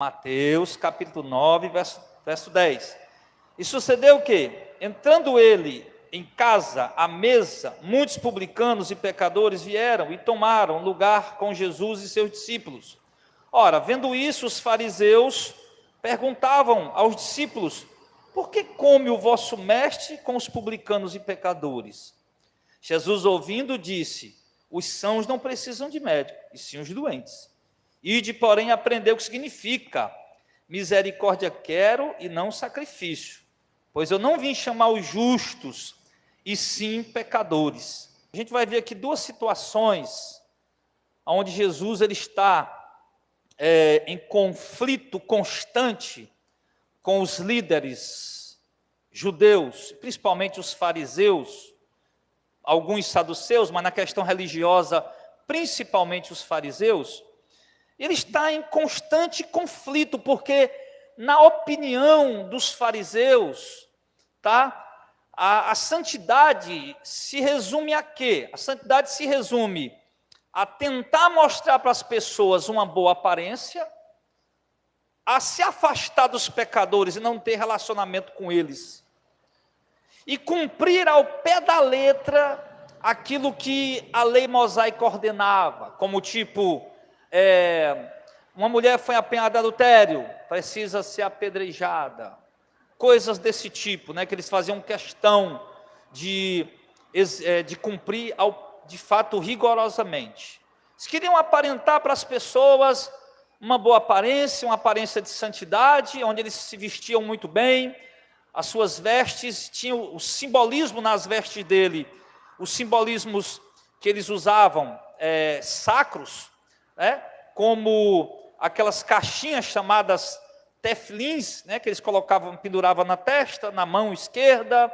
Mateus capítulo 9, verso 10. E sucedeu o quê? Entrando ele em casa, à mesa, muitos publicanos e pecadores vieram e tomaram lugar com Jesus e seus discípulos. Ora, vendo isso, os fariseus perguntavam aos discípulos: por que come o vosso mestre com os publicanos e pecadores? Jesus, ouvindo, disse: os sãos não precisam de médico, e sim os doentes. Ide, porém, aprender o que significa: misericórdia quero e não sacrifício, pois eu não vim chamar os justos, e sim pecadores. A gente vai ver aqui duas situações onde Jesus ele está em conflito constante com os líderes judeus, principalmente os fariseus, alguns saduceus, mas na questão religiosa, principalmente os fariseus. Ele está em constante conflito, porque na opinião dos fariseus, a santidade se resume a quê? A santidade se resume a tentar mostrar para as pessoas uma boa aparência, a se afastar dos pecadores e não ter relacionamento com eles, e cumprir ao pé da letra aquilo que a lei mosaica ordenava, como tipo, uma mulher foi apanhada em adultério, precisa ser apedrejada, coisas desse tipo, que eles faziam questão de cumprir de fato rigorosamente. Eles queriam aparentar para as pessoas uma boa aparência, uma aparência de santidade, onde eles se vestiam muito bem, as suas vestes tinham o simbolismo nas vestes dele, os simbolismos que eles usavam sacros, como aquelas caixinhas chamadas teflins, que eles penduravam na testa, na mão esquerda,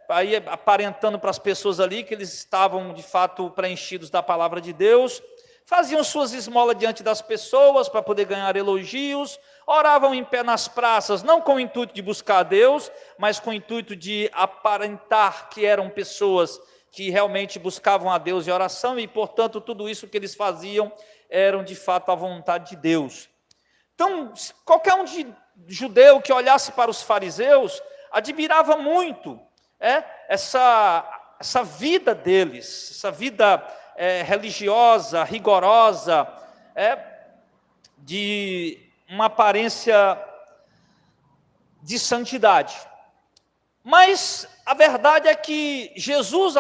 aí aparentando para as pessoas ali que eles estavam de fato preenchidos da palavra de Deus, faziam suas esmolas diante das pessoas para poder ganhar elogios, oravam em pé nas praças, não com o intuito de buscar a Deus, mas com o intuito de aparentar que eram pessoas que realmente buscavam a Deus em oração, e portanto tudo isso que eles faziam eram de fato a vontade de Deus. Então, qualquer um judeu que olhasse para os fariseus, admirava muito essa vida deles, essa vida religiosa, rigorosa, de uma aparência de santidade. Mas a verdade é que Jesus,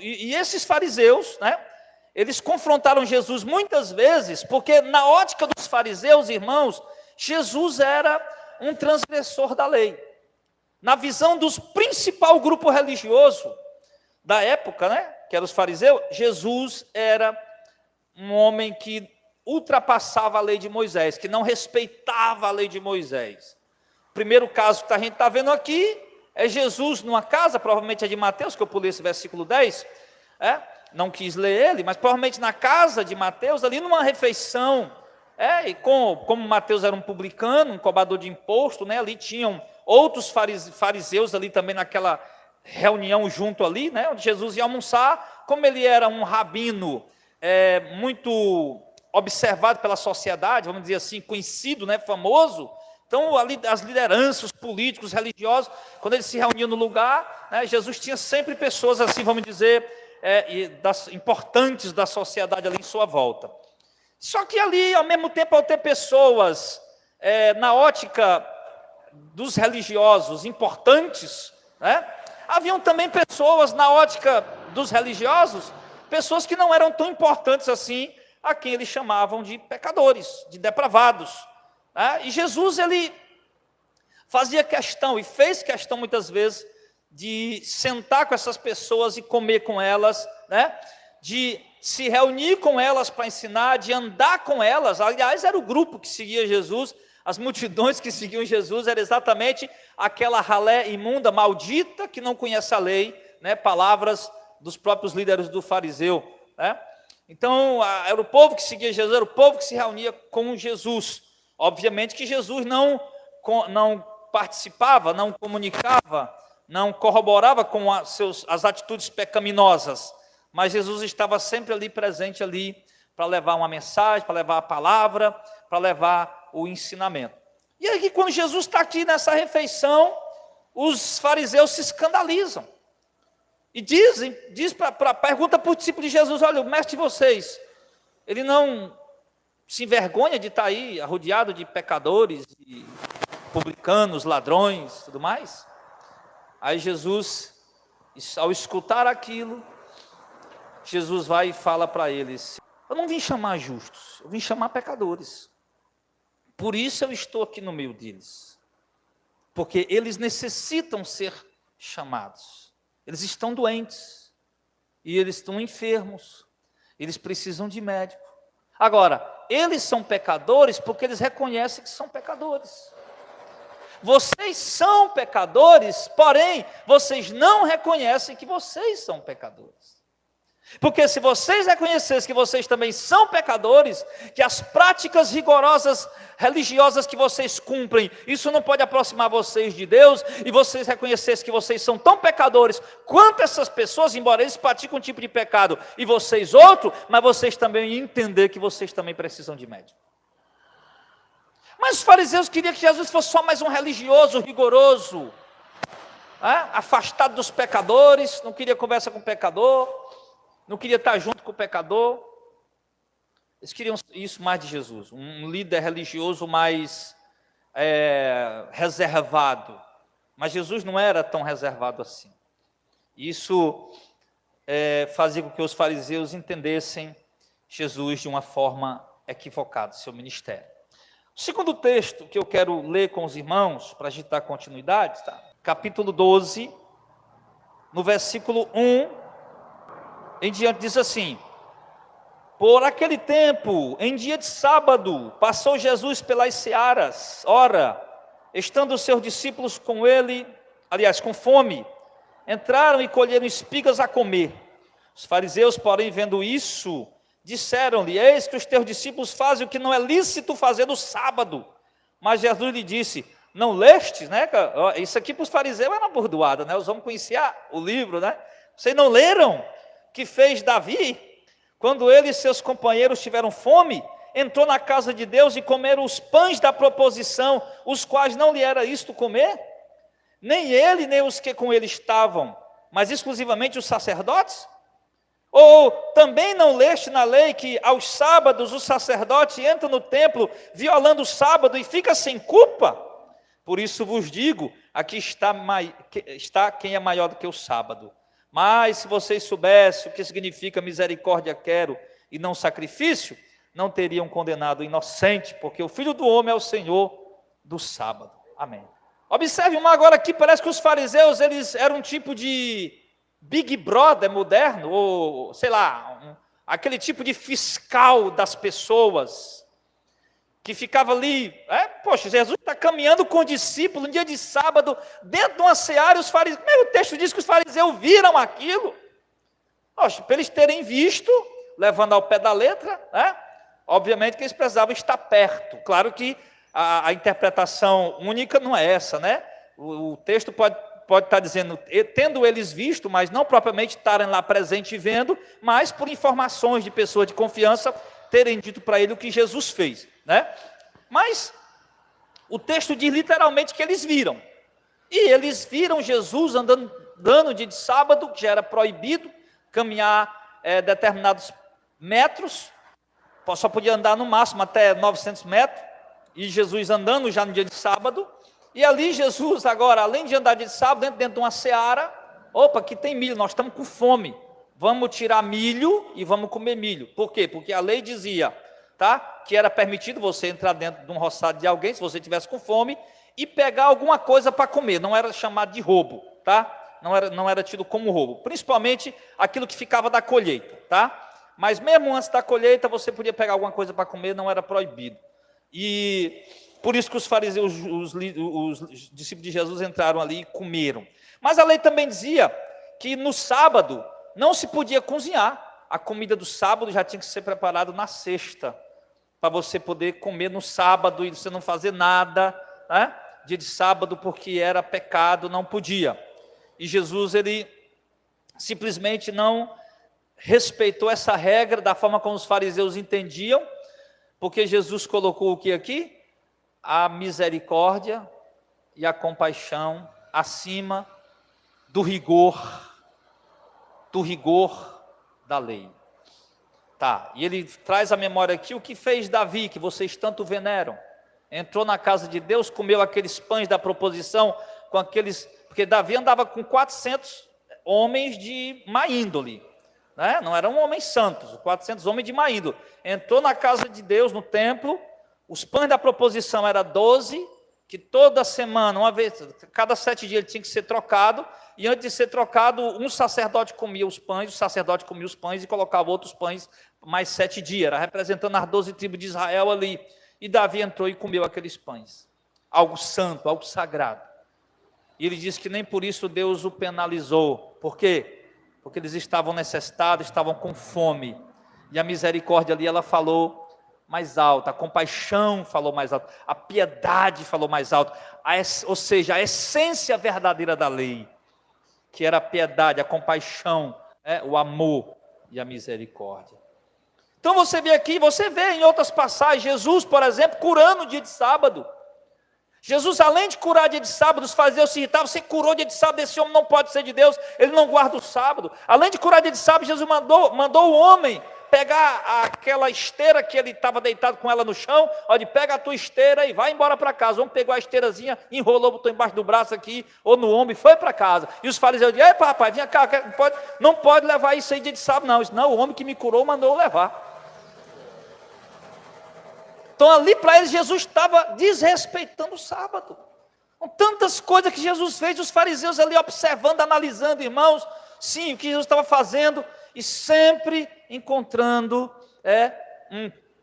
e esses fariseus, eles confrontaram Jesus muitas vezes, porque na ótica dos fariseus, irmãos, Jesus era um transgressor da lei. Na visão dos principal grupo religioso da época, que eram os fariseus, Jesus era um homem que ultrapassava a lei de Moisés, que não respeitava a lei de Moisés. O primeiro caso que a gente está vendo aqui é Jesus numa casa, provavelmente é de Mateus, que eu pulei esse versículo 10, não quis ler ele, mas provavelmente na casa de Mateus, ali numa refeição, e como Mateus era um publicano, um cobrador de imposto, ali tinham outros fariseus ali também naquela reunião junto ali, onde Jesus ia almoçar. Como ele era um rabino muito observado pela sociedade, vamos dizer assim, conhecido, famoso, então ali as lideranças, os políticos, os religiosos, quando eles se reuniam no lugar, Jesus tinha sempre pessoas assim, vamos dizer, importantes da sociedade ali em sua volta. Só que ali, ao mesmo tempo, ao ter pessoas na ótica dos religiosos importantes, haviam também pessoas na ótica dos religiosos, pessoas que não eram tão importantes assim, a quem eles chamavam de pecadores, de depravados. E Jesus, ele fazia questão, e fez questão muitas vezes, de sentar com essas pessoas e comer com elas, de se reunir com elas para ensinar, de andar com elas. Aliás, era o grupo que seguia Jesus, as multidões que seguiam Jesus, era exatamente aquela ralé imunda, maldita, que não conhece a lei, palavras dos próprios líderes do fariseu. Então, era o povo que seguia Jesus, era o povo que se reunia com Jesus. Obviamente que Jesus não participava, não comunicava, não corroborava com as atitudes pecaminosas, mas Jesus estava sempre ali presente ali para levar uma mensagem, para levar a palavra, para levar o ensinamento. E aí, quando Jesus está aqui nessa refeição, os fariseus se escandalizam. E pergunta para o discípulo de Jesus: olha, o mestre de vocês, ele não se envergonha de estar aí rodeado de pecadores, de publicanos, ladrões, tudo mais? Aí Jesus, ao escutar aquilo, Jesus vai e fala para eles: eu não vim chamar justos, eu vim chamar pecadores. Por isso eu estou aqui no meio deles. Porque eles necessitam ser chamados. Eles estão doentes. E eles estão enfermos. Eles precisam de médico. Agora, eles são pecadores porque eles reconhecem que são pecadores. Vocês são pecadores, porém, vocês não reconhecem que vocês são pecadores. Porque se vocês reconhecessem que vocês também são pecadores, que as práticas rigorosas religiosas que vocês cumprem, isso não pode aproximar vocês de Deus, e vocês reconhecessem que vocês são tão pecadores quanto essas pessoas, embora eles praticam um tipo de pecado e vocês outro, mas vocês também iam entender que vocês também precisam de médico. Mas os fariseus queriam que Jesus fosse só mais um religioso rigoroso, afastado dos pecadores, não queria conversa com o pecador, não queria estar junto com o pecador. Eles queriam isso mais de Jesus, um líder religioso mais reservado. Mas Jesus não era tão reservado assim. Isso fazia com que os fariseus entendessem Jesus de uma forma equivocada, seu ministério. O segundo texto que eu quero ler com os irmãos, para a gente dar continuidade, tá? Capítulo 12, no versículo 1 em diante, diz assim: por aquele tempo, em dia de sábado, passou Jesus pelas searas. Ora, estando os seus discípulos com ele, com fome, entraram e colheram espigas a comer. Os fariseus, porém, vendo isso, disseram-lhe: eis que os teus discípulos fazem o que não é lícito fazer no sábado. Mas Jesus lhe disse: não lestes, né? Isso aqui para os fariseus era uma bordoada, né? Os homens conheciam o livro, né? Vocês não leram que fez Davi, quando ele e seus companheiros tiveram fome, entrou na casa de Deus e comeram os pães da proposição, os quais não lhe era isto comer? Nem ele, nem os que com ele estavam, mas exclusivamente os sacerdotes? Ou também não leste na lei que aos sábados o sacerdote entra no templo, violando o sábado e fica sem culpa? Por isso vos digo, aqui está quem é maior do que o sábado. Mas se vocês soubessem o que significa misericórdia quero e não sacrifício, não teriam condenado o inocente, porque o Filho do Homem é o Senhor do sábado. Amém. Observe uma agora aqui, parece que os fariseus, eles eram um tipo de Big Brother moderno, ou sei lá, aquele tipo de fiscal das pessoas, que ficava ali, poxa, Jesus está caminhando com o discípulo, um dia de sábado, dentro de uma seara, e os fariseus, o texto diz que os fariseus viram aquilo. Poxa, para eles terem visto, levando ao pé da letra, obviamente que eles precisavam estar perto. Claro que a interpretação única não é essa, né? O texto pode estar dizendo, tendo eles visto, mas não propriamente estarem lá presente e vendo, mas por informações de pessoas de confiança, terem dito para ele o que Jesus fez, né? Mas o texto diz literalmente que eles viram. E eles viram Jesus andando dia de sábado, que já era proibido caminhar determinados metros, só podia andar no máximo até 900 metros, e Jesus andando já no dia de sábado. E ali Jesus agora, além de andar dia de sábado, dentro de uma seara, opa, aqui tem milho, nós estamos com fome. Vamos tirar milho e vamos comer milho. Por quê? Porque a lei dizia, que era permitido você entrar dentro de um roçado de alguém, se você tivesse com fome, e pegar alguma coisa para comer. Não era chamado de roubo, Não era tido como roubo. Principalmente aquilo que ficava da colheita, Mas mesmo antes da colheita, você podia pegar alguma coisa para comer, não era proibido. E por isso que os fariseus, os discípulos de Jesus entraram ali e comeram. Mas a lei também dizia que no sábado não se podia cozinhar. A comida do sábado já tinha que ser preparada na sexta, para você poder comer no sábado e você não fazer nada, dia de sábado, porque era pecado, não podia. E Jesus, ele simplesmente não respeitou essa regra da forma como os fariseus entendiam, porque Jesus colocou o que aqui? a misericórdia e a compaixão acima do rigor da lei. Tá, e ele traz à memória aqui o que fez Davi, que vocês tanto veneram. Entrou na casa de Deus, comeu aqueles pães da proposição, com aqueles, porque Davi andava com 400 homens de má índole, né? Não eram homens santos, 400 homens de má índole. Entrou na casa de Deus, no templo, os pães da proposição eram 12, que toda semana, uma vez, cada 7 dias ele tinha que ser trocado, e antes de ser trocado, um sacerdote comia os pães, o sacerdote comia os pães e colocava outros pães mais 7 dias, era representando as 12 tribos de Israel ali. E Davi entrou e comeu aqueles pães, algo santo, algo sagrado. E ele diz que nem por isso Deus o penalizou. Por quê? Porque eles estavam necessitados, estavam com fome. E a misericórdia ali, ela falou mais alto, a compaixão falou mais alto, a piedade falou mais alto, ou seja, a essência verdadeira da lei, que era a piedade, a compaixão, o amor e a misericórdia. Então você vê aqui, você vê em outras passagens, Jesus, por exemplo, curando o dia de sábado. Jesus, além de curar dia de sábado, os fariseus se irritavam, você curou dia de sábado, esse homem não pode ser de Deus, ele não guarda o sábado. Além de curar dia de sábado, Jesus mandou o homem pegar aquela esteira que ele estava deitado com ela no chão, olha, pega a tua esteira e vai embora para casa. O homem pegou a esteirazinha, enrolou, botou embaixo do braço aqui, ou no ombro e foi para casa. E os fariseus disseram, epa rapaz, vem cá, não pode levar isso aí dia de sábado não. Não, o homem que me curou mandou eu levar. Então ali para eles Jesus estava desrespeitando o sábado. Com tantas coisas que Jesus fez, os fariseus ali observando, analisando, irmãos, sim, o que Jesus estava fazendo, e sempre encontrando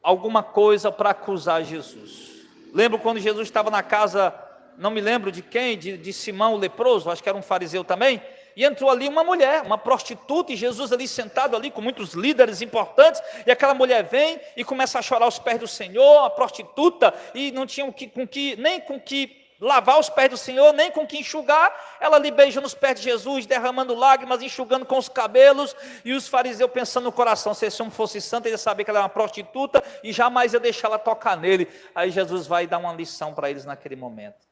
alguma coisa para acusar Jesus. Lembro quando Jesus estava na casa, não me lembro de quem, de Simão o leproso, acho que era um fariseu também, e entrou ali uma mulher, uma prostituta, e Jesus ali sentado ali com muitos líderes importantes, e aquela mulher vem e começa a chorar aos pés do Senhor, a prostituta, e não tinha nem com que lavar os pés do Senhor, nem com que enxugar, ela ali beijando os pés de Jesus, derramando lágrimas, enxugando com os cabelos, e os fariseus pensando no coração, se esse homem fosse santo, ele ia saber que ela era uma prostituta, e jamais ia deixar ela tocar nele. Aí Jesus vai dar uma lição para eles naquele momento,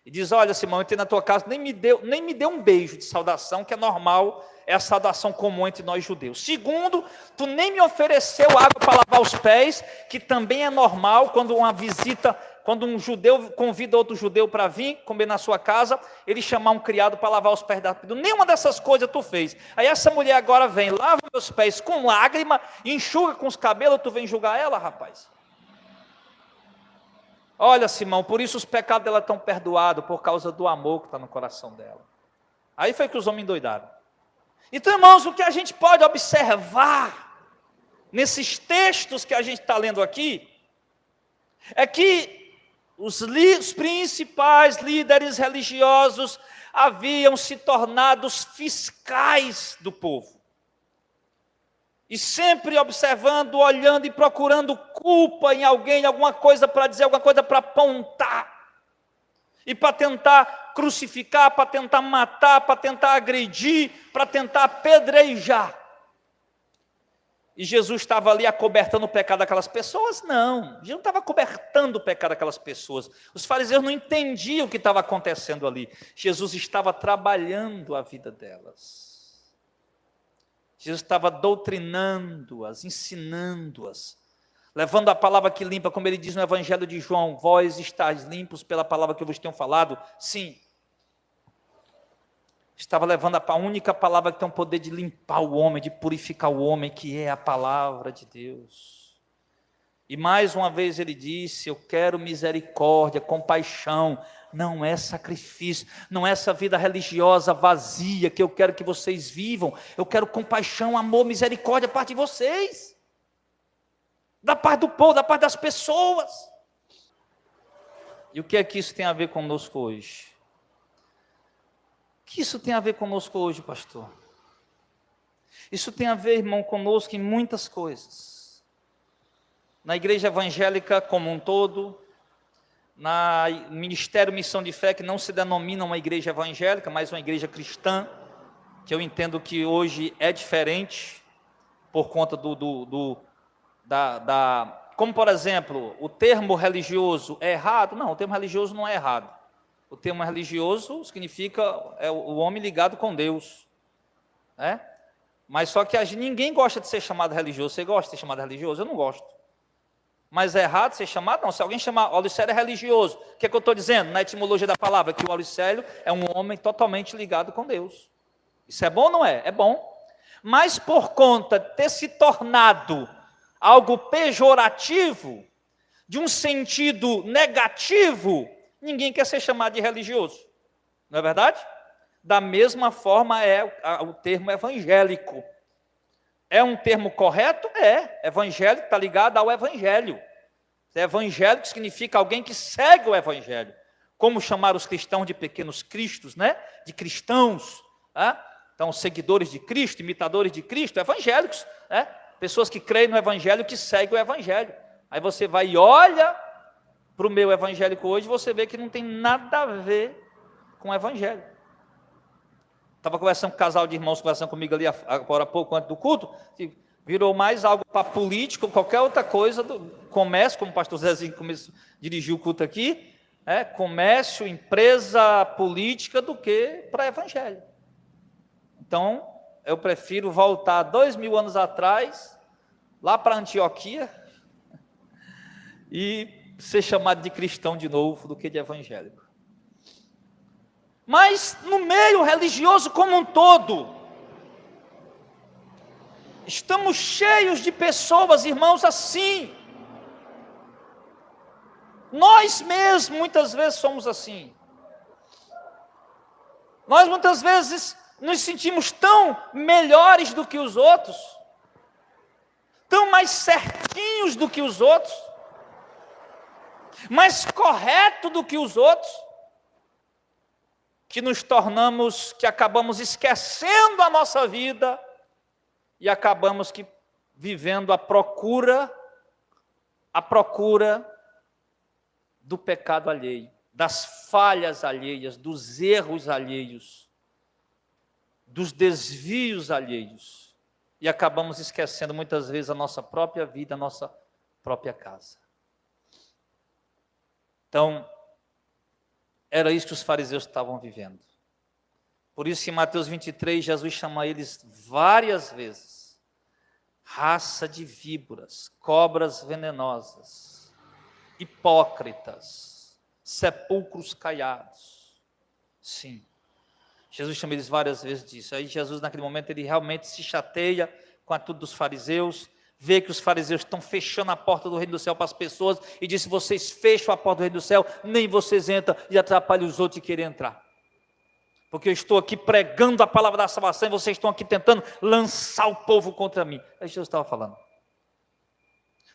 e diz, olha Simão, eu entrei na tua casa, nem me deu um beijo de saudação, que é normal, é a saudação comum entre nós judeus. Segundo, tu nem me ofereceu água para lavar os pés, que também é normal, quando um judeu convida outro judeu para vir comer na sua casa, ele chamar um criado para lavar os pés da filha. Nenhuma dessas coisas tu fez. Aí essa mulher agora vem, lava meus pés com lágrima, enxuga com os cabelos, tu vem julgar ela, rapaz? Olha, Simão, por isso os pecados dela estão perdoados, por causa do amor que está no coração dela. Aí foi que os homens endoidaram. Então, irmãos, o que a gente pode observar nesses textos que a gente está lendo aqui, é que os principais líderes religiosos haviam se tornado os fiscais do povo. E sempre observando, olhando e procurando culpa em alguém, alguma coisa para dizer, alguma coisa para apontar. E para tentar crucificar, para tentar matar, para tentar agredir, para tentar apedrejar. E Jesus estava ali acobertando o pecado daquelas pessoas? Não, Jesus não estava acobertando o pecado daquelas pessoas. Os fariseus não entendiam o que estava acontecendo ali. Jesus estava trabalhando a vida delas. Jesus estava doutrinando-as, ensinando-as, levando a palavra que limpa, como ele diz no Evangelho de João, vós estáis limpos pela palavra que eu vos tenho falado. Sim, estava levando a única palavra que tem o poder de limpar o homem, de purificar o homem, que é a palavra de Deus. E mais uma vez ele disse, eu quero misericórdia, compaixão, não é sacrifício, não é essa vida religiosa vazia que eu quero que vocês vivam, eu quero compaixão, amor, misericórdia da parte de vocês, da parte do povo, da parte das pessoas. E o que é que isso tem a ver conosco hoje? O que isso tem a ver conosco hoje, pastor? Isso tem a ver, irmão, conosco em muitas coisas. Na igreja evangélica como um todo, na Ministério Missão de Fé, que não se denomina uma igreja evangélica, mas uma igreja cristã, que eu entendo que hoje é diferente, por conta da Como, por exemplo, o termo religioso é errado? Não, o termo religioso não é errado. O termo religioso significa o homem ligado com Deus, né? Mas só que ninguém gosta de ser chamado religioso. Você gosta de ser chamado religioso? Eu não gosto. Mas é errado ser chamado? Não. Se alguém chamar Aulicélio é religioso, o que é que eu estou dizendo na etimologia da palavra? Que o Aulicélio é um homem totalmente ligado com Deus. Isso é bom ou não é? É bom. Mas por conta de ter se tornado algo pejorativo, de um sentido negativo, ninguém quer ser chamado de religioso. Não é verdade? Da mesma forma o termo evangélico. É um termo correto? É. Evangélico está ligado ao evangelho. Evangélico significa alguém que segue o evangelho. Como chamar os cristãos de pequenos cristos, né? De cristãos. Né? Então, seguidores de Cristo, imitadores de Cristo, evangélicos. Né? Pessoas que creem no evangelho, que seguem o evangelho. Aí você vai e olha para o meu evangélico hoje, você vê que não tem nada a ver com o evangelho. Estava conversando com um casal de irmãos, conversando comigo ali agora há pouco, antes do culto, que virou mais algo para político, qualquer outra coisa, do comércio, como o pastor Zezinho dirigiu o culto aqui, comércio, empresa, política, do que para evangelho. Então, eu prefiro voltar 2000 anos atrás, lá para Antioquia, e ser chamado de cristão de novo, do que de evangélico. Mas no meio religioso como um todo, estamos cheios de pessoas, irmãos, assim. Nós mesmos muitas vezes somos assim. Nós muitas vezes nos sentimos tão melhores do que os outros, tão mais certinhos do que os outros, mais correto do que os outros, que acabamos esquecendo a nossa vida e acabamos vivendo a procura do pecado alheio, das falhas alheias, dos erros alheios, dos desvios alheios, e acabamos esquecendo muitas vezes a nossa própria vida, a nossa própria casa. Então, era isso que os fariseus estavam vivendo. Por isso, em Mateus 23, Jesus chama eles várias vezes: raça de víboras, cobras venenosas, hipócritas, sepulcros caiados. Sim, Jesus chama eles várias vezes disso. Aí Jesus, naquele momento, ele realmente se chateia com a tudo dos fariseus, vê que os fariseus estão fechando a porta do reino do céu para as pessoas, e diz: se vocês fecham a porta do reino do céu, nem vocês entram, e atrapalham os outros de querer entrar. Porque eu estou aqui pregando a palavra da salvação, e vocês estão aqui tentando lançar o povo contra mim. É isso que Jesus estava falando.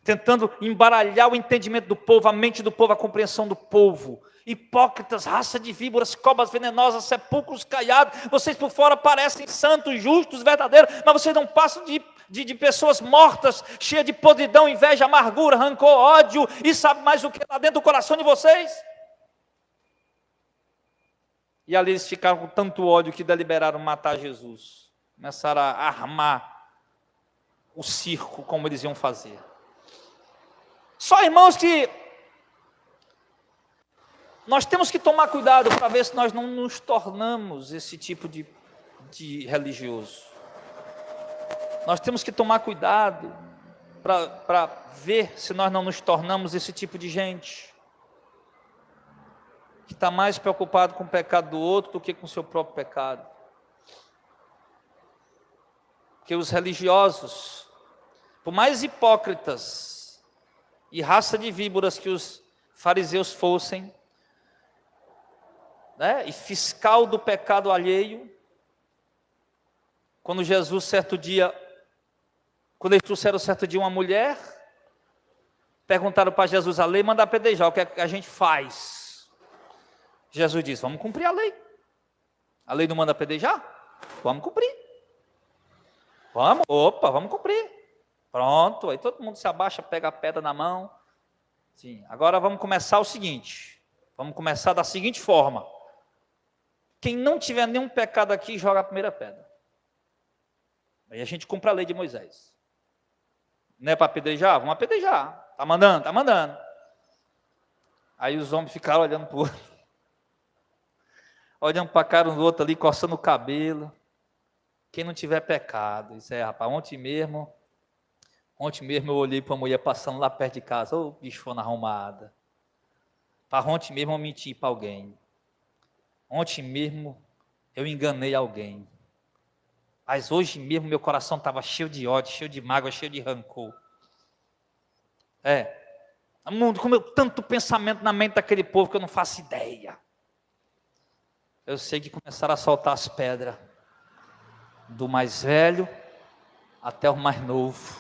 Tentando embaralhar o entendimento do povo, a mente do povo, a compreensão do povo. Hipócritas, raça de víboras, cobras venenosas, sepulcros caiados. Vocês por fora parecem santos, justos, verdadeiros, mas vocês não passam de pessoas mortas, cheias de podridão, inveja, amargura, rancor, ódio, e sabe mais o que lá dentro do coração de vocês? E ali eles ficaram com tanto ódio que deliberaram matar Jesus. Começaram a armar o circo, como eles iam fazer. Só, irmãos, que nós temos que tomar cuidado para ver se nós não nos tornamos esse tipo de religioso. Nós temos que tomar cuidado para ver se nós não nos tornamos esse tipo de gente que está mais preocupado com o pecado do outro do que com o seu próprio pecado. Porque os religiosos, por mais hipócritas e raça de víboras que os fariseus fossem, né, e fiscal do pecado alheio, quando eles trouxeram certo dia uma mulher, perguntaram para Jesus: a lei manda apedrejar, o que é que a gente faz? Jesus disse: vamos cumprir a lei. A lei não manda apedrejar? Vamos cumprir. Vamos cumprir. Pronto, aí todo mundo se abaixa, pega a pedra na mão. Sim, agora vamos começar o seguinte. Vamos começar da seguinte forma: quem não tiver nenhum pecado aqui, joga a primeira pedra. Aí a gente cumpre a lei de Moisés. Não é para apedrejar? Vamos apedrejar. Está mandando, está mandando. Aí os homens ficaram olhando para o outro. Olhando para a cara um do outro ali, coçando o cabelo. Quem não tiver pecado. Isso é, rapaz, ontem mesmo eu olhei para uma mulher passando lá perto de casa. Ô, bichona arrumada. Para ontem mesmo eu menti para alguém. Ontem mesmo eu enganei alguém. Mas hoje mesmo meu coração estava cheio de ódio, cheio de mágoa, cheio de rancor. Mundo, como tanto pensamento na mente daquele povo que eu não faço ideia. Eu sei que começaram a soltar as pedras. Do mais velho até o mais novo.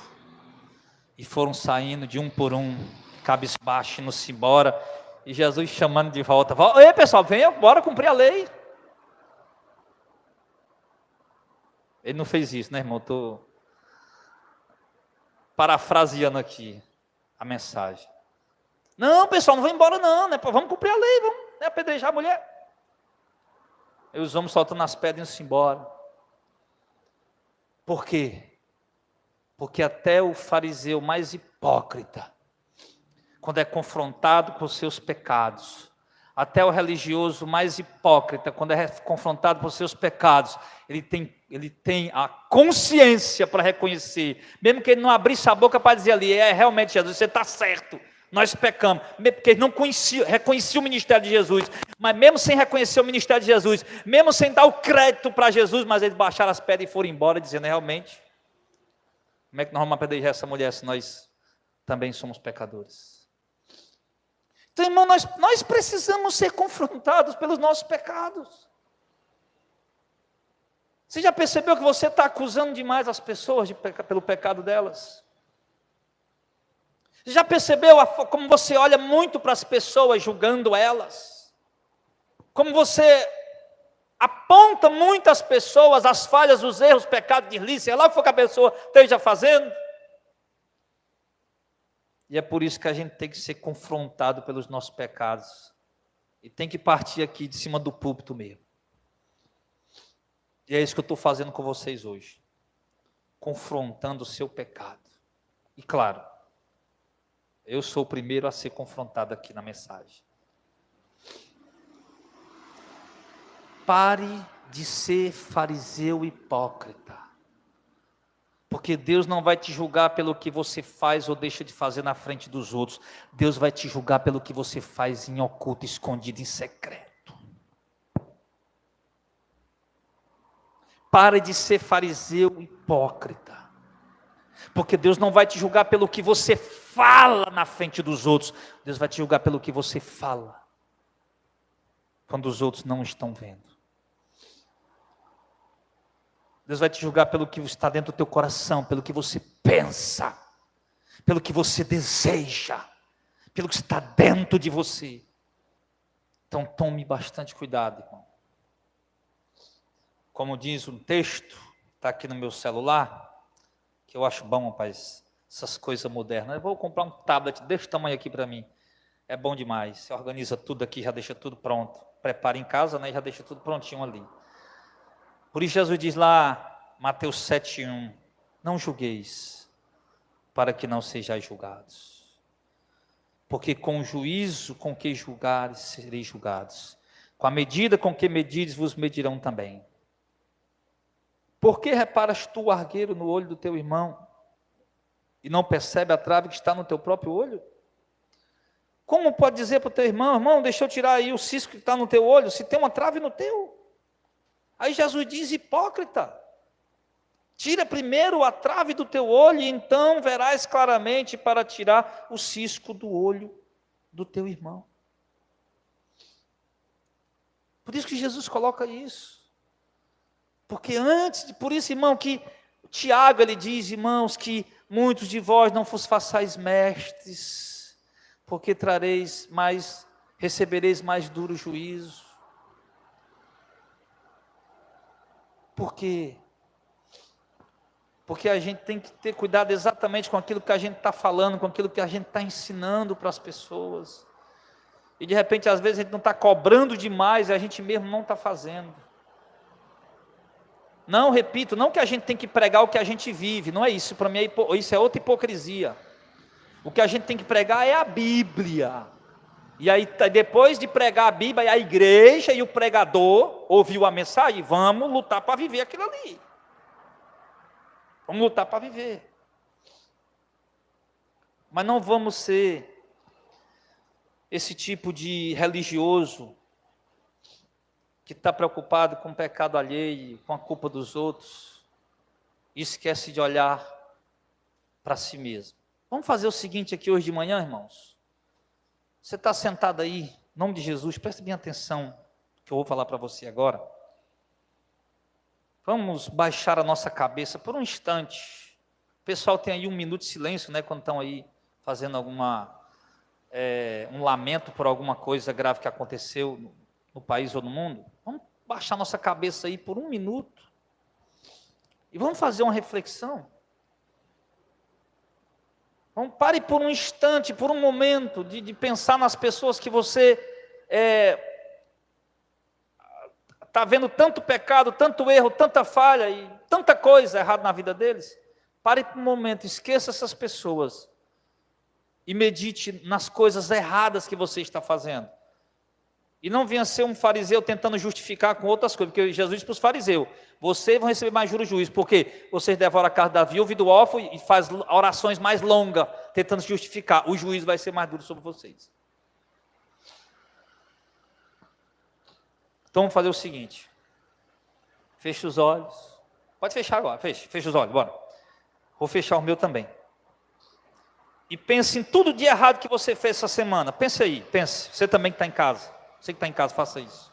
E foram saindo de um por um, cabisbaixo, indo-se embora. E Jesus chamando de volta. Ei, pessoal, venha, bora cumprir a lei. Ele não fez isso, né, irmão? Estou parafraseando aqui a mensagem. Não, pessoal, não vai embora não, né? Vamos cumprir a lei, vamos, né, apedrejar a mulher. E os homens soltando as pedras e indo-se embora. Por quê? Porque até o fariseu mais hipócrita, quando é confrontado com os seus pecados, até o religioso mais hipócrita, quando é confrontado com os seus pecados, ele tem a consciência para reconhecer, mesmo que ele não abrisse a boca para dizer ali, realmente Jesus, você está certo, nós pecamos, porque ele não reconhecia o ministério de Jesus, mas mesmo sem reconhecer o ministério de Jesus, mesmo sem dar o crédito para Jesus, mas eles baixaram as pedras e foram embora, dizendo, realmente, como é que nós vamos apedrejar essa mulher se nós também somos pecadores? Então, irmão, nós precisamos ser confrontados pelos nossos pecados. Você já percebeu que você está acusando demais as pessoas pelo pecado delas? Você já percebeu como você olha muito para as pessoas julgando elas? Como você aponta muitas pessoas as falhas, os erros, pecados, delícia, sei lá o que for que a pessoa esteja fazendo? E é por isso que a gente tem que ser confrontado pelos nossos pecados. E tem que partir aqui de cima do púlpito mesmo. E é isso que eu estou fazendo com vocês hoje. Confrontando o seu pecado. E claro, eu sou o primeiro a ser confrontado aqui na mensagem. Pare de ser fariseu hipócrita. Porque Deus não vai te julgar pelo que você faz ou deixa de fazer na frente dos outros. Deus vai te julgar pelo que você faz em oculto, escondido, em secreto. Pare de ser fariseu hipócrita. Porque Deus não vai te julgar pelo que você fala na frente dos outros. Deus vai te julgar pelo que você fala. Quando os outros não estão vendo. Deus vai te julgar pelo que está dentro do teu coração, pelo que você pensa, pelo que você deseja, pelo que está dentro de você. Então tome bastante cuidado, irmão. Como diz um texto, está aqui no meu celular, que eu acho bom, rapaz, essas coisas modernas. Eu vou comprar um tablet desse tamanho aqui para mim. É bom demais. Você organiza tudo aqui, já deixa tudo pronto. Prepara em casa, né? Já deixa tudo prontinho ali. Por isso Jesus diz lá, Mateus 7,1, não julgueis, para que não sejais julgados. Porque com o juízo com que julgares, sereis julgados. Com a medida com que medides, vos medirão também. Por que reparas tu o argueiro no olho do teu irmão, e não percebe a trave que está no teu próprio olho? Como pode dizer para o teu irmão, irmão, deixa eu tirar aí o cisco que está no teu olho, se tem uma trave no teu? Aí Jesus diz, hipócrita, tira primeiro a trave do teu olho, e então verás claramente para tirar o cisco do olho do teu irmão. Por isso que Jesus coloca isso. Porque por isso, irmão, que Tiago, ele diz, irmãos, que muitos de vós não vos façais mestres, porque recebereis mais duro juízo. Por quê? Porque a gente tem que ter cuidado exatamente com aquilo que a gente está falando, com aquilo que a gente está ensinando para as pessoas. E de repente, às vezes, a gente não está cobrando demais e a gente mesmo não está fazendo. Não, repito, não que a gente tem que pregar o que a gente vive, não é isso, para mim isso é outra hipocrisia. O que a gente tem que pregar é a Bíblia. E aí, depois de pregar a Bíblia, a igreja e o pregador ouviu a mensagem, vamos lutar para viver aquilo ali. Vamos lutar para viver. Mas não vamos ser esse tipo de religioso que está preocupado com o pecado alheio, com a culpa dos outros, e esquece de olhar para si mesmo. Vamos fazer o seguinte aqui hoje de manhã, irmãos. Você está sentado aí, em nome de Jesus, preste bem atenção, que eu vou falar para você agora. Vamos baixar a nossa cabeça por um instante. O pessoal tem aí 1 minuto de silêncio, né, quando estão aí fazendo um lamento por alguma coisa grave que aconteceu no país ou no mundo. Vamos baixar nossa cabeça aí por 1 minuto e vamos fazer uma reflexão. Vamos, pare por um instante, por um momento, de pensar nas pessoas que você está vendo tanto pecado, tanto erro, tanta falha e tanta coisa errada na vida deles. Pare por um momento, esqueça essas pessoas e medite nas coisas erradas que você está fazendo. E não venha ser um fariseu tentando justificar com outras coisas, porque Jesus disse para os fariseus: vocês vão receber mais juros juízo, porque vocês devoram a casa da viúva e do órfão e faz orações mais longas, tentando justificar. O juízo vai ser mais duro sobre vocês. Então vamos fazer o seguinte: feche os olhos. Pode fechar agora, feche os olhos, bora. Vou fechar o meu também. E pense em tudo de errado que você fez essa semana. Pense aí, pense. Você também que está em casa. Você que está em casa, faça isso.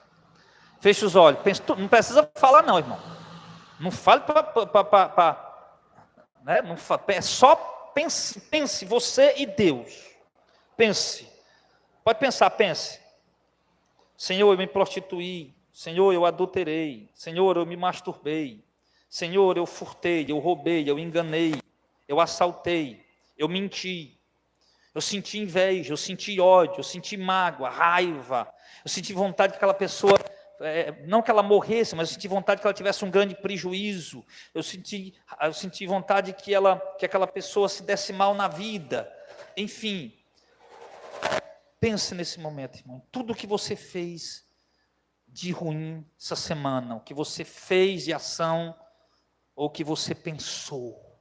Feche os olhos. Pense, não precisa falar não, irmão. Não fale né? Não fale, é só pense, você e Deus. Pense. Pode pensar, pense. Senhor, eu me prostituí. Senhor, eu adulterei. Senhor, eu me masturbei. Senhor, eu furtei, eu roubei, eu enganei, eu assaltei, eu menti. Eu senti inveja, eu senti ódio, eu senti mágoa, raiva. Eu senti vontade que aquela pessoa, não que ela morresse, mas eu senti vontade que ela tivesse um grande prejuízo. Eu senti vontade que aquela pessoa se desse mal na vida. Enfim, pense nesse momento, irmão. Tudo que você fez de ruim essa semana, o que você fez de ação, ou que você pensou,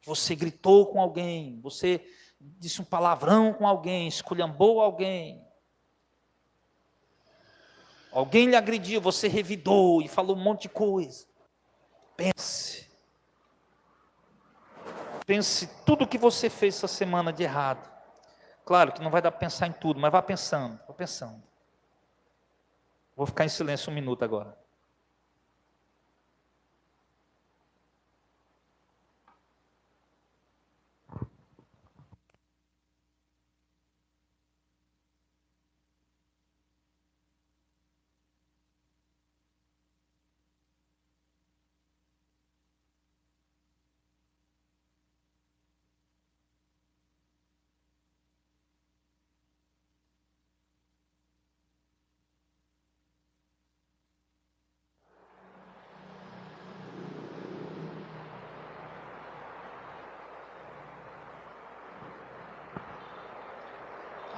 você gritou com alguém, você disse um palavrão com alguém, esculhambou alguém lhe agrediu, você revidou e falou um monte de coisa. Pense tudo que você fez essa semana de errado. Claro que não vai dar para pensar em tudo, mas vá pensando. Vou ficar em silêncio 1 minuto agora.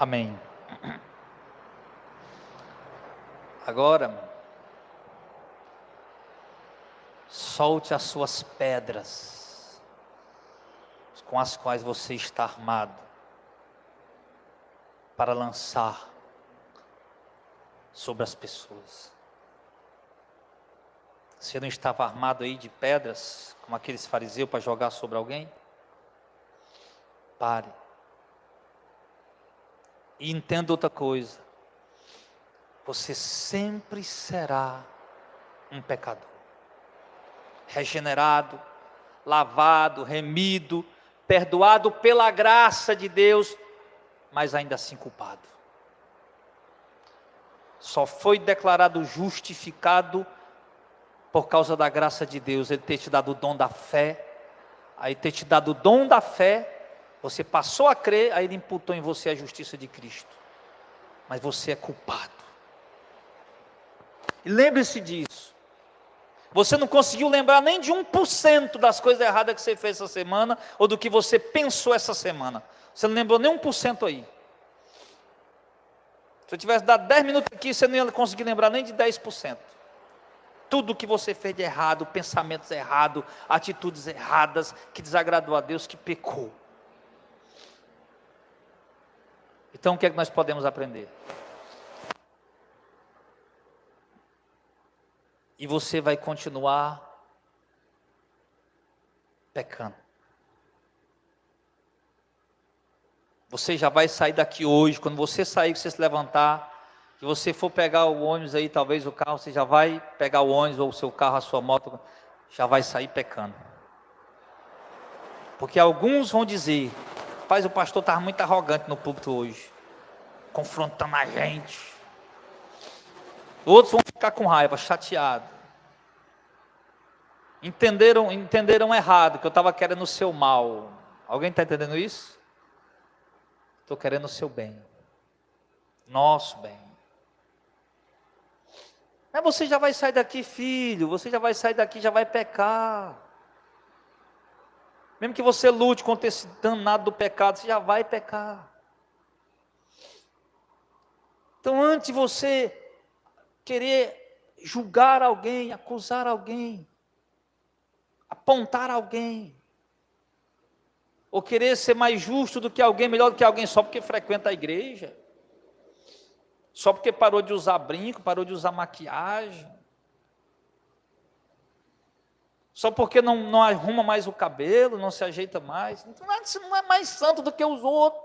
Amém. Agora, solte as suas pedras, com as quais você está armado, para lançar sobre as pessoas. Você não estava armado aí de pedras, como aqueles fariseus, para jogar sobre alguém? Pare. E entenda outra coisa: você sempre será um pecador, regenerado, lavado, remido, perdoado pela graça de Deus, mas ainda assim culpado. Só foi declarado justificado por causa da graça de Deus, Ele ter te dado o dom da fé. Aí ter te dado o dom da fé, você passou a crer, aí Ele imputou em você a justiça de Cristo. Mas você é culpado. E lembre-se disso. Você não conseguiu lembrar nem de 1% das coisas erradas que você fez essa semana, ou do que você pensou essa semana. Você não lembrou nem 1% aí. Se eu tivesse dado 10 minutos aqui, você não ia conseguir lembrar nem de 10%. Tudo que você fez de errado, pensamentos errados, atitudes erradas, que desagradou a Deus, que pecou. Então o que é que nós podemos aprender? E você vai continuar pecando. Você já vai sair daqui hoje, quando você sair, você se levantar, que você for pegar o ônibus aí, talvez o carro, você já vai pegar o ônibus ou o seu carro, a sua moto, já vai sair pecando. Porque alguns vão dizer, rapaz, o pastor estava muito arrogante no púlpito hoje, confrontando a gente. Outros vão ficar com raiva, chateados. Entenderam errado, que eu estava querendo o seu mal. Alguém está entendendo isso? Estou querendo o seu bem, nosso bem. Mas você já vai sair daqui, filho, você já vai sair daqui, já vai pecar. Mesmo que você lute contra esse danado do pecado, você já vai pecar. Então antes de você querer julgar alguém, acusar alguém, apontar alguém, ou querer ser mais justo do que alguém, melhor do que alguém, só porque frequenta a igreja, só porque parou de usar brinco, parou de usar maquiagem, só porque não arruma mais o cabelo, não se ajeita mais, então você não é mais santo do que os outros.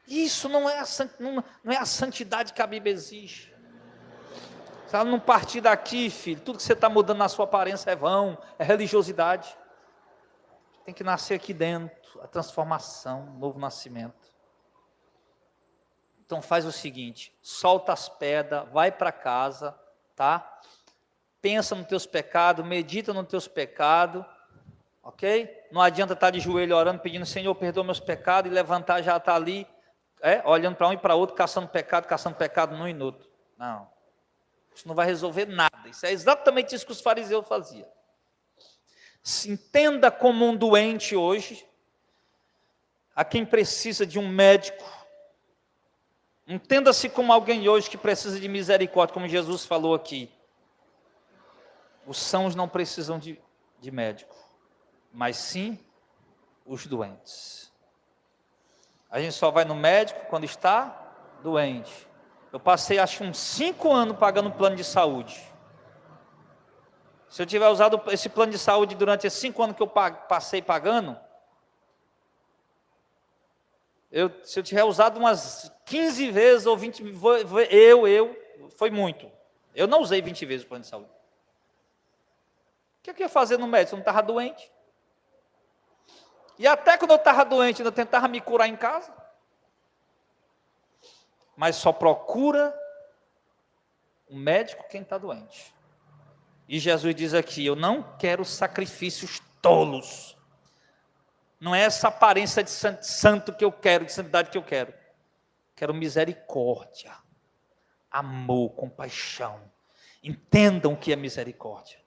Isso não é a santidade que a Bíblia exige. Se ela não partir daqui, filho, tudo que você está mudando na sua aparência é vão, é religiosidade. Tem que nascer aqui dentro, a transformação, o novo nascimento. Então faz o seguinte, solta as pedras, vai para casa, tá? Pensa nos teus pecados, medita nos teus pecados, ok? Não adianta estar de joelho orando, pedindo, Senhor, perdoa meus pecados, e levantar já está ali, olhando para um e para outro, caçando pecado num e outro. Não, isso não vai resolver nada, isso é exatamente isso que os fariseus faziam. Se entenda como um doente hoje, a quem precisa de um médico, entenda-se como alguém hoje que precisa de misericórdia, como Jesus falou aqui. Os sãos não precisam de médico, mas sim os doentes. A gente só vai no médico quando está doente. Eu passei acho uns 5 anos pagando plano de saúde. Se eu tiver usado esse plano de saúde durante esses 5 anos que eu passei pagando, se eu tiver usado umas 15 vezes ou 20, foi muito. Eu não usei 20 vezes o plano de saúde. O que eu ia fazer no médico? Eu não estava doente. E até quando eu estava doente, eu tentava me curar em casa. Mas só procura um médico quem está doente. E Jesus diz aqui, eu não quero sacrifícios tolos. Não é essa aparência de santo que eu quero, de santidade que eu quero. Quero misericórdia, amor, compaixão. Entendam o que é misericórdia.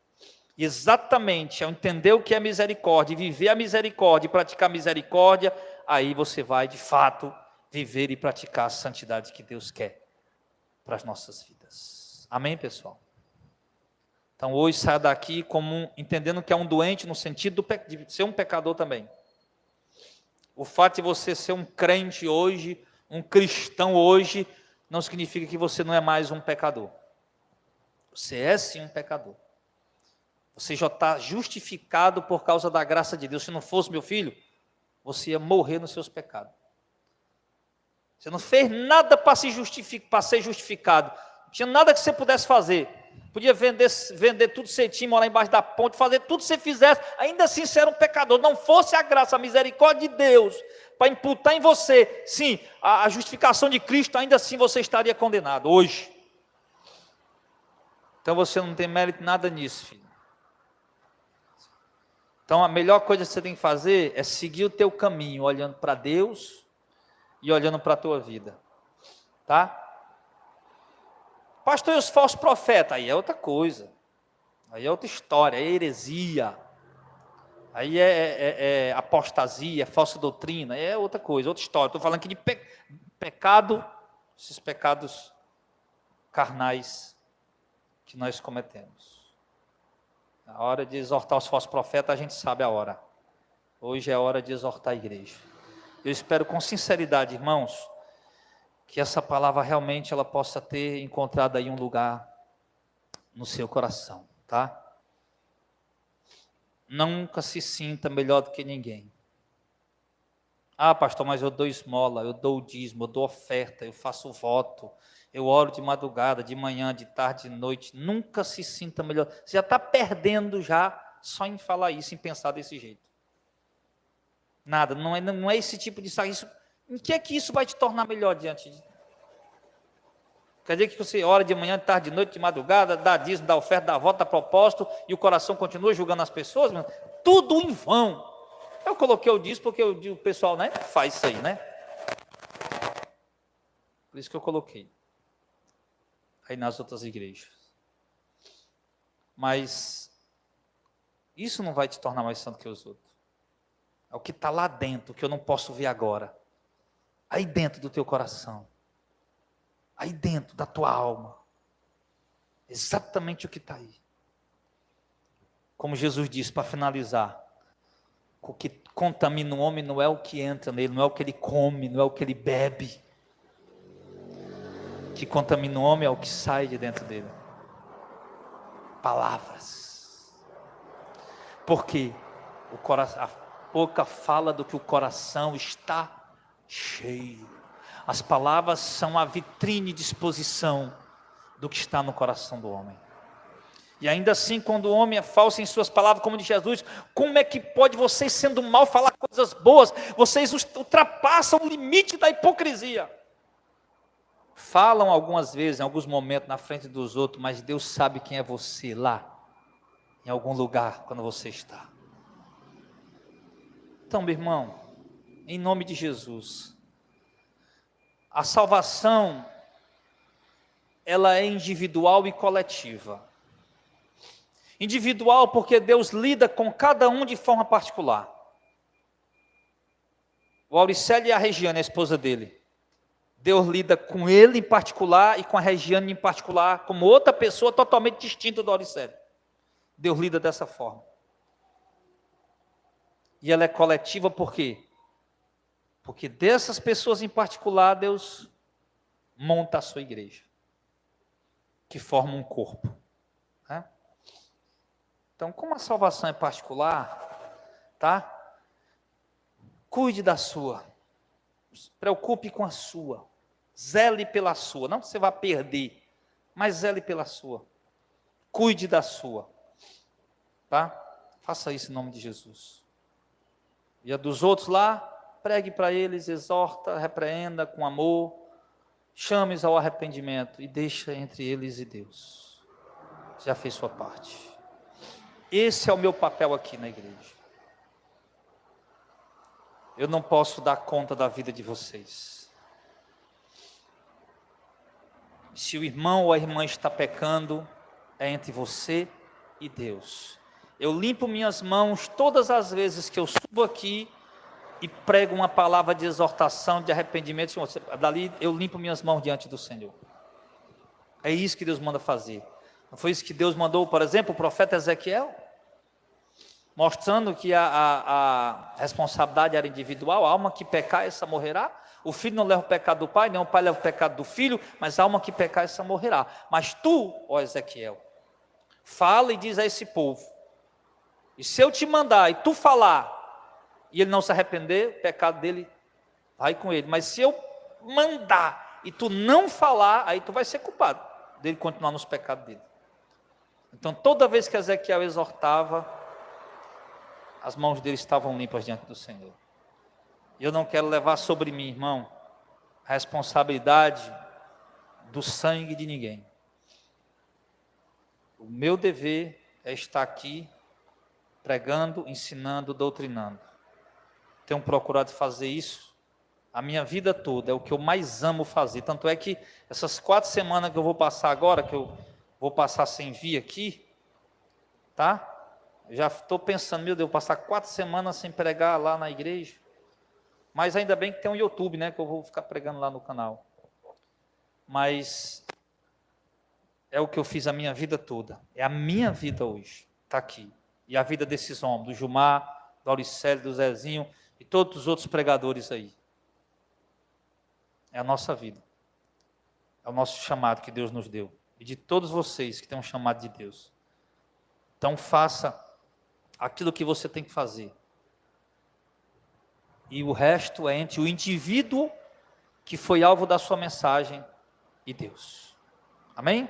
E exatamente, ao entender o que é misericórdia, e viver a misericórdia, e praticar a misericórdia, aí você vai, de fato, viver e praticar a santidade que Deus quer para as nossas vidas. Amém, pessoal? Então, hoje, saia daqui entendendo que é um doente no sentido de ser um pecador também. O fato de você ser um crente hoje, um cristão hoje, não significa que você não é mais um pecador. Você é sim um pecador. Você já está justificado por causa da graça de Deus. Se não fosse meu filho, você ia morrer nos seus pecados. Você não fez nada para ser justificado. Não tinha nada que você pudesse fazer. Podia vender tudo que você tinha, morar embaixo da ponte, fazer tudo que você fizesse, ainda assim você era um pecador. Não fosse a graça, a misericórdia de Deus, para imputar em você, sim, a justificação de Cristo, ainda assim você estaria condenado, hoje. Então você não tem mérito nada nisso, filho. Então a melhor coisa que você tem que fazer é seguir o teu caminho, olhando para Deus e olhando para a tua vida. Tá? Pastor, e os falsos profetas? Aí é outra coisa. Aí é outra história, é heresia. Aí é apostasia, falsa doutrina, é outra coisa, outra história. Estou falando aqui de pecado, esses pecados carnais que nós cometemos. A hora de exortar os falsos profetas, a gente sabe a hora. Hoje é a hora de exortar a igreja. Eu espero com sinceridade, irmãos, que essa palavra realmente ela possa ter encontrado aí um lugar no seu coração, tá? Nunca se sinta melhor do que ninguém. Ah, pastor, mas eu dou esmola, eu dou o dízimo, eu dou oferta, eu faço voto, eu oro de madrugada, de manhã, de tarde, de noite. Nunca se sinta melhor. Você já está perdendo já só em falar isso, em pensar desse jeito. Nada, não é esse tipo de sacrifício. Em que é que isso vai te tornar melhor diante de Deus? Quer dizer que você ora de manhã, de tarde, de noite, de madrugada, dá dízimo, dá oferta, dá voto, dá propósito, e o coração continua julgando as pessoas? Tudo em vão. Eu coloquei o dízimo porque o pessoal, né, faz isso aí, né? Por isso que eu coloquei. Aí nas outras igrejas. Mas isso não vai te tornar mais santo que os outros. É o que está lá dentro, que eu não posso ver agora. Aí dentro do teu coração. Aí dentro da tua alma. Exatamente o que está aí. Como Jesus disse, para finalizar. O que contamina o homem não é o que entra nele, não é o que ele come, não é o que ele bebe. O que contamina o homem é o que sai de dentro dele. Palavras. Porque a boca fala do que o coração está cheio. As palavras são a vitrine de exposição do que está no coração do homem. E ainda assim, quando o homem é falso em suas palavras, como de Jesus, como é que pode vocês, sendo mal, falar coisas boas? Vocês ultrapassam o limite da hipocrisia. Falam algumas vezes, em alguns momentos, na frente dos outros, mas Deus sabe quem é você lá, em algum lugar, quando você está. Então, meu irmão, em nome de Jesus, a salvação, ela é individual e coletiva. Individual porque Deus lida com cada um de forma particular. O Auricelio e a Regiane, a esposa dele. Deus lida com ele em particular e com a Regiane em particular, como outra pessoa totalmente distinta do Auricelio. Deus lida dessa forma. E ela é coletiva por quê? Porque dessas pessoas em particular, Deus monta a sua igreja, que forma um corpo. Né? Então, como a salvação é particular, tá? Cuide da sua. Se preocupe com a sua. Zele pela sua. Não que você vá perder, mas zele pela sua. Cuide da sua. Tá? Faça isso em nome de Jesus. E a dos outros lá, pregue para eles, exorta, repreenda com amor, chame-os ao arrependimento e deixa entre eles e Deus. Já fez sua parte. Esse é o meu papel aqui na igreja. Eu não posso dar conta da vida de vocês. Se o irmão ou a irmã está pecando, é entre você e Deus. Eu limpo minhas mãos todas as vezes que eu subo aqui e prego uma palavra de exortação, de arrependimento. Dali eu limpo minhas mãos diante do Senhor. É isso que Deus manda fazer. Não foi isso que Deus mandou, por exemplo, o profeta Ezequiel? Mostrando que a responsabilidade era individual, a alma que pecar, essa morrerá. O filho não leva o pecado do pai, nem o pai leva o pecado do filho, mas a alma que pecar, essa morrerá. Mas tu, ó Ezequiel, fala e diz a esse povo, e se eu te mandar e tu falar, e ele não se arrepender, o pecado dele vai com ele. Mas se eu mandar e tu não falar, aí tu vai ser culpado dele continuar nos pecados dele. Então toda vez que Ezequiel exortava, as mãos dele estavam limpas diante do Senhor. E eu não quero levar sobre mim, irmão, a responsabilidade do sangue de ninguém. O meu dever é estar aqui pregando, ensinando, doutrinando. Tenho procurado fazer isso a minha vida toda, é o que eu mais amo fazer. Tanto é que essas 4 semanas que eu vou passar agora, que eu vou passar sem vir aqui, tá? Eu já estou pensando, meu Deus, passar 4 semanas sem pregar lá na igreja. Mas ainda bem que tem um YouTube, né? Que eu vou ficar pregando lá no canal. Mas é o que eu fiz a minha vida toda. É a minha vida hoje. Está aqui. E a vida desses homens, do Gilmar, do Auricélio, do Zezinho e todos os outros pregadores aí. É a nossa vida. É o nosso chamado que Deus nos deu. E de todos vocês que têm um chamado de Deus. Então faça aquilo que você tem que fazer. E o resto é entre o indivíduo que foi alvo da sua mensagem e Deus. Amém?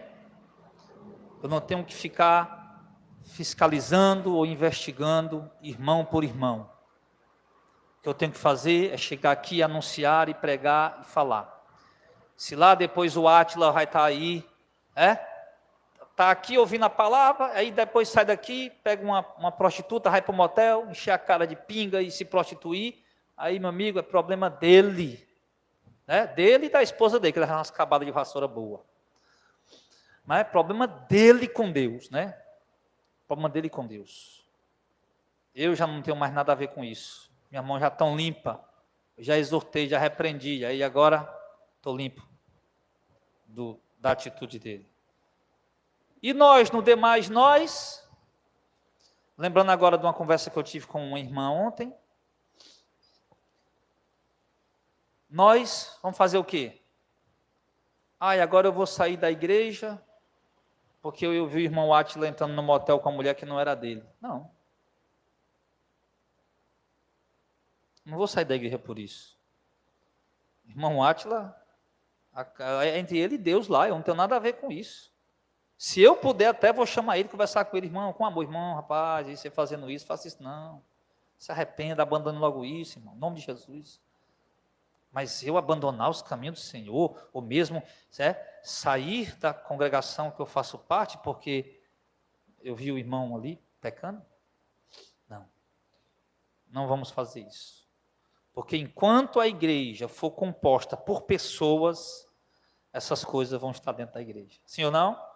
Eu não tenho que ficar fiscalizando ou investigando irmão por irmão. O que eu tenho que fazer é chegar aqui, anunciar e pregar e falar. Se lá depois o Átila vai estar aí, está aqui ouvindo a palavra, aí depois sai daqui, pega uma prostituta, vai para o motel, encher a cara de pinga e se prostituir, aí, meu amigo, é problema dele, né? Dele e da esposa dele, que ele vai umas cabadas de vassoura boa. Mas é problema dele com Deus, né? Problema dele com Deus. Eu já não tenho mais nada a ver com isso. Minha mão já estão limpa. Eu já exortei, já repreendi, aí agora estou limpo da atitude dele. E nós, no demais, nós, lembrando agora de uma conversa que eu tive com uma irmã ontem, nós vamos fazer o quê? Agora eu vou sair da igreja, porque eu vi o irmão Átila entrando no motel com a mulher que não era dele. Não. Não vou sair da igreja por isso. Irmão Átila, é entre ele e Deus lá, eu não tenho nada a ver com isso. Se eu puder, até vou chamar ele, conversar com ele, irmão, com amor, irmão, rapaz, e você fazendo isso, faça isso, não. Se arrependa, abandone logo isso, irmão, em nome de Jesus. Mas eu abandonar os caminhos do Senhor, ou mesmo sair da congregação que eu faço parte, porque eu vi o irmão ali pecando? Não. Não vamos fazer isso. Porque enquanto a igreja for composta por pessoas, essas coisas vão estar dentro da igreja. Sim ou não?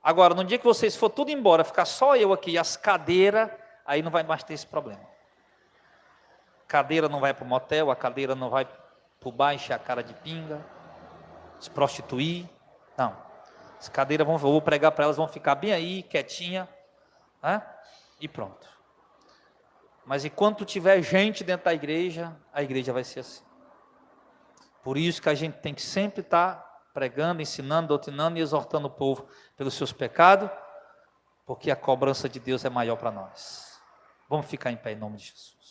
Agora, no dia que vocês for tudo embora, ficar só eu aqui e as cadeiras, aí não vai mais ter esse problema. Cadeira não vai para o motel, a cadeira não vai para o bar, encher a cara de pinga, se prostituir. Não. As cadeiras, eu vou pregar para elas, vão ficar bem aí, quietinha, né? E pronto. Mas enquanto tiver gente dentro da igreja, a igreja vai ser assim. Por isso que a gente tem que sempre estar pregando, ensinando, doutrinando e exortando o povo pelos seus pecados, porque a cobrança de Deus é maior para nós. Vamos ficar em pé em nome de Jesus.